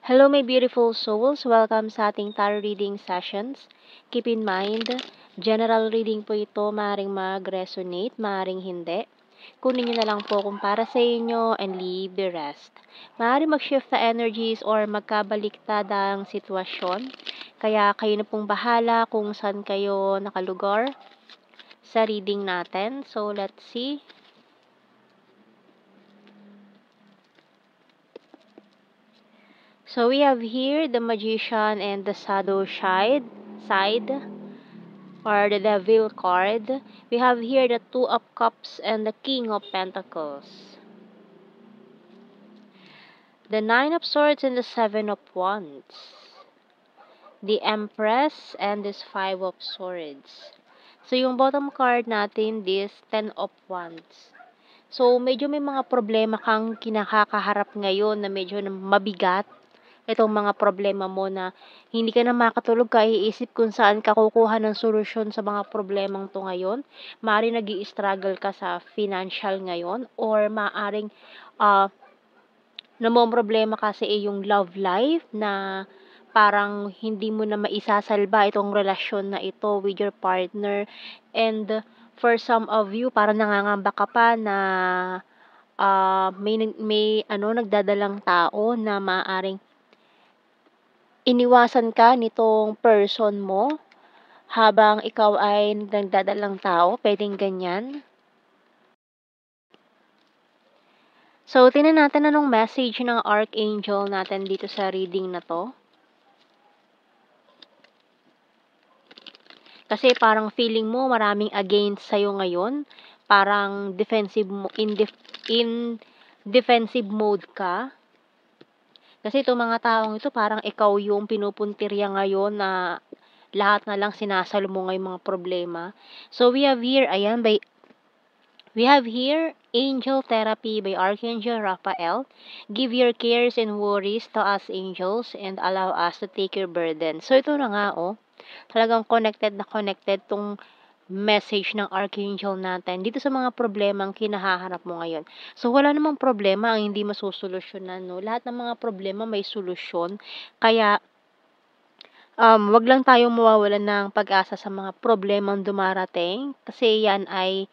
Hello, my beautiful souls. Welcome sa ating tarot reading sessions. Keep in mind, general reading po ito. Maaaring mag-resonate, maaaring hindi. Kunin nyo na lang po kung para sa inyo and leave the rest. Maaaring mag-shift na energies or magkabaliktad ang sitwasyon. Kaya kayo na pong bahala kung saan kayo nakalugar sa reading natin. So, let's see. So we have here the Magician and the Shadow side or the Devil card. We have here the Two of Cups and the King of Pentacles. The Nine of Swords and the Seven of Wands. The Empress and this Five of Swords. So yung bottom card natin, this Ten of Wands. So medyo may mga problema kang kinakaharap ngayon na medyo mabigat. Itong mga problema mo na hindi ka na makatulog, ka iisip kung saan ka kukuha ng solusyon sa mga problemang to ngayon. Maaaring nag-i-struggle ka sa financial ngayon or maaaring namomroblema ka sa iyong love life na parang hindi mo na maisasalba itong relasyon na ito with your partner. And for some of you, parang nangangamba ka pa na may nagdadalang tao na maaaring iniwasan ka nitong person mo habang ikaw ay nagdadalang tao, puwedeng ganyan. So, tingnan natin anong message ng Archangel natin dito sa reading na 'to. Kasi parang feeling mo maraming against sa'yo ngayon, parang in defensive mode ka. Kasi itong mga taong ito parang ikaw yung pinupuntirya ngayon na lahat na lang sinasalo mo ngayong mga problema. So we have here, Angel Therapy by Archangel Raphael. Give your cares and worries to us angels and allow us to take your burden. So ito na nga talagang connected na connected tong message ng Archangel natin dito sa mga problemang kinahaharap mo ngayon. So, wala namang problema ang hindi masosolusyonan, no? Lahat ng mga problema may solusyon. Kaya, wag lang tayong mawawalan ng pag-asa sa mga problemang dumarating kasi yan ay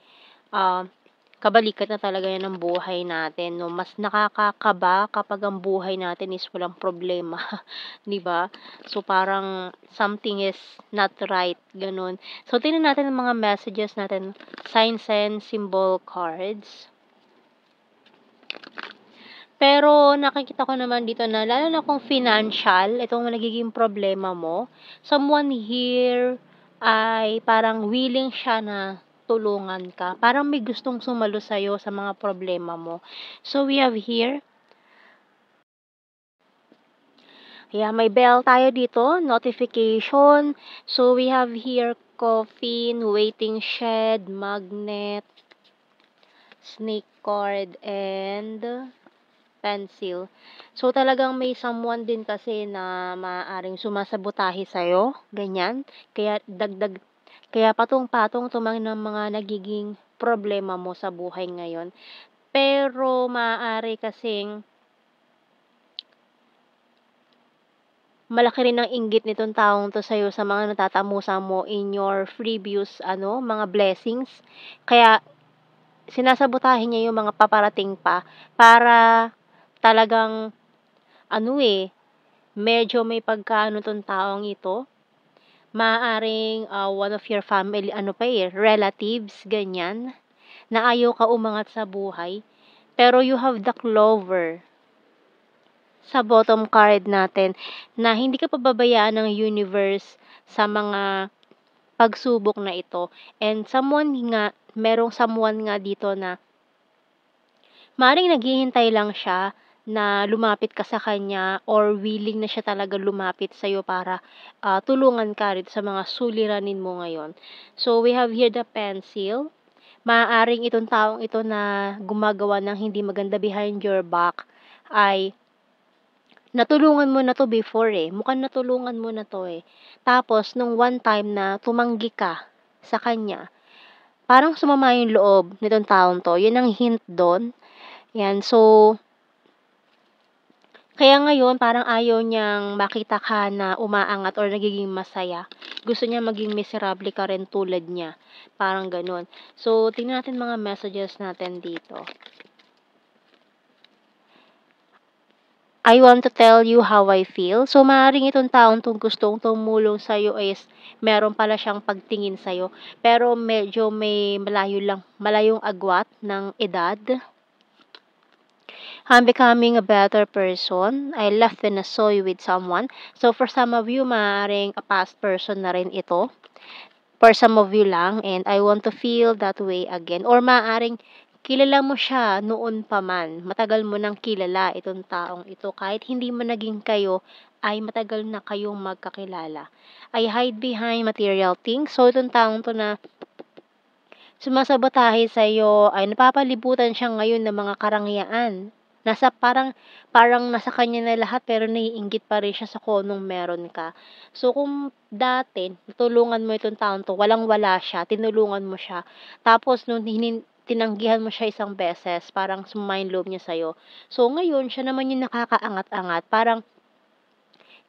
kabalikat na talaga yan ng buhay natin, no? Mas nakakakaba kapag ang buhay natin is walang problema, 'di ba? So parang something is not right, ganun. So tingnan natin ang mga messages natin, signs and symbol cards. Pero nakikita ko naman dito na lalo na kung financial, itong nagiging problema mo, someone here ay parang willing siya na tulungan ka. Parang may gustong sumalo sa'yo sa mga problema mo. So, we have here, may bell tayo dito, notification. So, we have here coffin, waiting shed, magnet, snake card, and pencil. So, talagang may someone din kasi na maaaring sumasabotahe sa'yo, ganyan. Kaya patong-patong tumang ng mga nagiging problema mo sa buhay ngayon. Pero maaari kasing malaki rin ang inggit nitong taong to sa'yo sa mga natatamusan mo in your previous mga blessings. Kaya sinasabotahe niya yung mga paparating pa para talagang medyo may pagkaano 'tong taong ito. Maaaring one of your family relatives ganyan, na ayaw ka umangat sa buhay. Pero you have the clover sa bottom card natin na hindi ka pababayaan ng universe sa mga pagsubok na ito. And merong someone nga dito na maaaring naghihintay lang siya na lumapit ka sa kanya or willing na siya talaga lumapit sa'yo para tulungan ka rin sa mga suliranin mo ngayon. So, we have here the pencil. Maaaring itong taong ito na gumagawa ng hindi maganda behind your back ay natulungan mo na 'to before, mukhang natulungan mo na 'to, Tapos nung one time na tumanggi ka sa kanya, parang sumama yung loob nitong taong 'to, yun ang hint do'n. 'Yan, so Kaya ngayon parang ayaw niyang makita ka na umaangat or nagiging masaya. Gusto niya maging miserable ka rin tulad niya, parang gano'n. So, tingnan natin mga messages natin dito. I want to tell you how I feel. So, maaaring itong taong 'tong gustong tumulong sa'yo is meron pala siyang pagtingin sa'yo, pero medyo may malayong agwat ng edad. I'm becoming a better person. I left when I saw you with someone. So, for some of you, maaaring a past person na rin ito. For some of you lang, and I want to feel that way again. Or maaaring kilala mo siya noon pa man. Matagal mo nang kilala itong taong ito. Kahit hindi mo naging kayo, ay matagal na kayong magkakilala. I hide behind material things. So, itong taong to na sumasabotahe sa'yo ay napapalibutan siya ngayon ng mga karangyaan. Parang nasa kanya na lahat pero naiinggit pa rin siya sa kung anong meron ka. So, kung dati tulungan mo itong taong 'to, walang-wala siya, tinulungan mo siya, tapos nung tinanggihan mo siya isang beses, parang sumama yung loob niya sa'yo. So, ngayon siya naman yung nakakaangat-angat, parang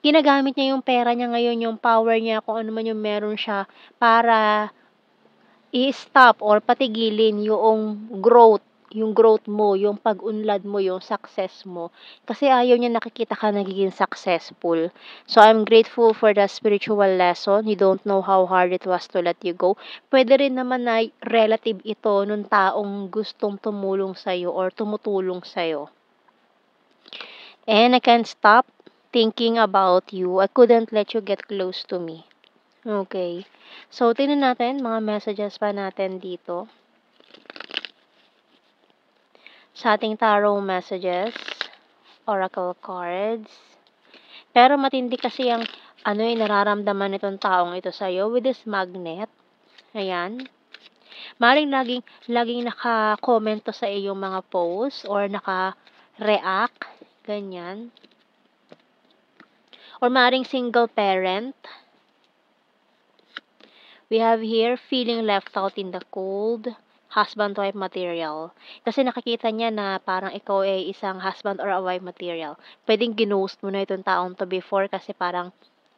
ginagamit niya yung pera niya ngayon, yung power niya, kung ano man yung meron siya para i-stop or patigilin yung growth mo, yung pag-unlad mo, yung success mo. Kasi ayaw niya nakikita ka nagiging successful. So, I'm grateful for the spiritual lesson. You don't know how hard it was to let you go. Pwede rin naman na relative ito nung taong gustong tumulong sa'yo or tumutulong sa'yo. And I can't stop thinking about you. I couldn't let you get close to me. Okay. So, tingnan natin mga messages pa natin dito sa ating tarot messages, oracle cards. Pero matindi kasi ang nararamdaman nitong taong ito sa'yo with this magnet. Ayan. Maaaring laging naka-comment to sa iyong mga posts or naka-react, ganyan. Or maaaring single parent. We have here, feeling left out in the cold, husband-wife material. Kasi nakikita niya na parang ikaw ay isang husband or a wife material. Pwedeng ginost mo na itong taong to before kasi parang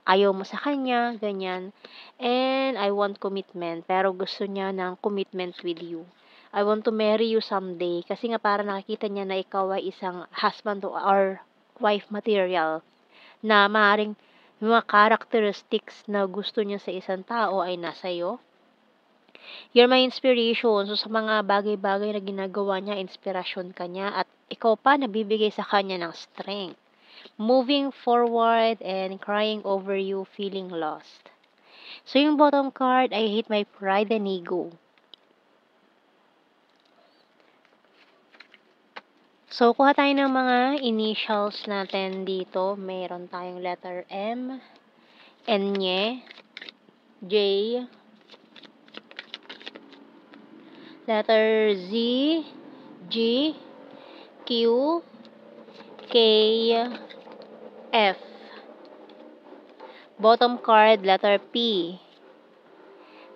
ayaw mo sa kanya, ganyan. And I want commitment, pero gusto niya ng commitment with you. I want to marry you someday. Kasi nga parang nakikita niya na ikaw ay isang husband or wife material na maaaring yung mga characteristics na gusto niya sa isang tao ay nasa iyo. You're my inspiration. So, sa mga bagay-bagay na ginagawa niya, inspirasyon ka niya at ikaw pa nabibigay sa kanya ng strength. Moving forward and crying over you, feeling lost. So, yung bottom card, I hate my pride and ego. So, kuha tayo ng mga initials natin dito. Mayroon tayong letter M, N, J, letter Z, G, Q, K, F. Bottom card, letter P.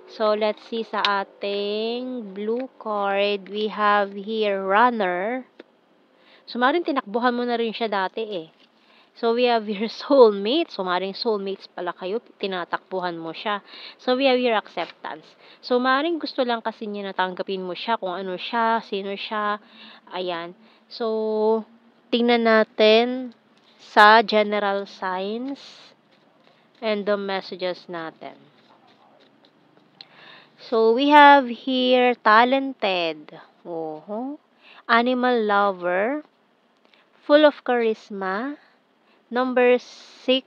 So, let's see sa ating blue card. We have here, runner. So, maaaring tinakbuhan mo na rin siya dati eh. So, we have your soulmate. So, maaaring soulmates pala kayo, tinatakbuhan mo siya. So, we have your acceptance. So, maaaring gusto lang kasi niya natanggapin mo siya, kung ano siya, sino siya. Ayan. So, tingnan natin sa general signs and the messages natin. So, we have here talented. Animal lover. Full of charisma. Number 6,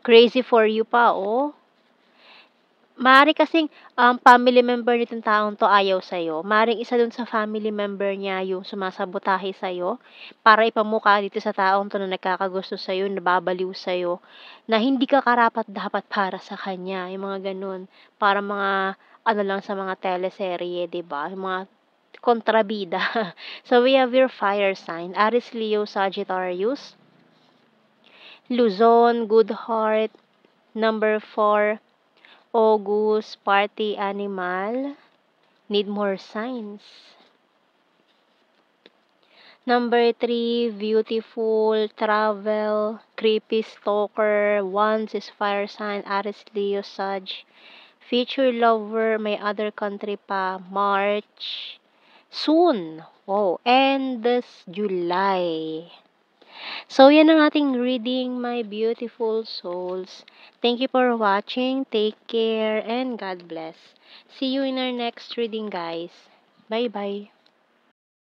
crazy for you pa, oh. Maaari kasing family member nitong taong 'to ayaw sa'yo. Maaaring isa dun sa family member niya yung sumasabotahe sa'yo para ipamukha dito sa taong 'to na nagkakagusto sa'yo, nababaliw sa'yo, na hindi ka karapat-dapat para sa kanya, yung mga gano'n. Para mga lang sa mga teleserye, 'di ba, yung mga kontrabida. So, we have your fire sign, Aries, Leo, Sagittarius. Luzon, good heart. Number 4, August, party animal. Need more signs. Number 3, beautiful, travel, creepy stalker, once is fire sign, Aries, Leo, Sag, future lover, may other country pa, March, soon, oh, and this July. So, yan ang ating reading, my beautiful souls. Thank you for watching. Take care and God bless. See you in our next reading, guys. Bye-bye.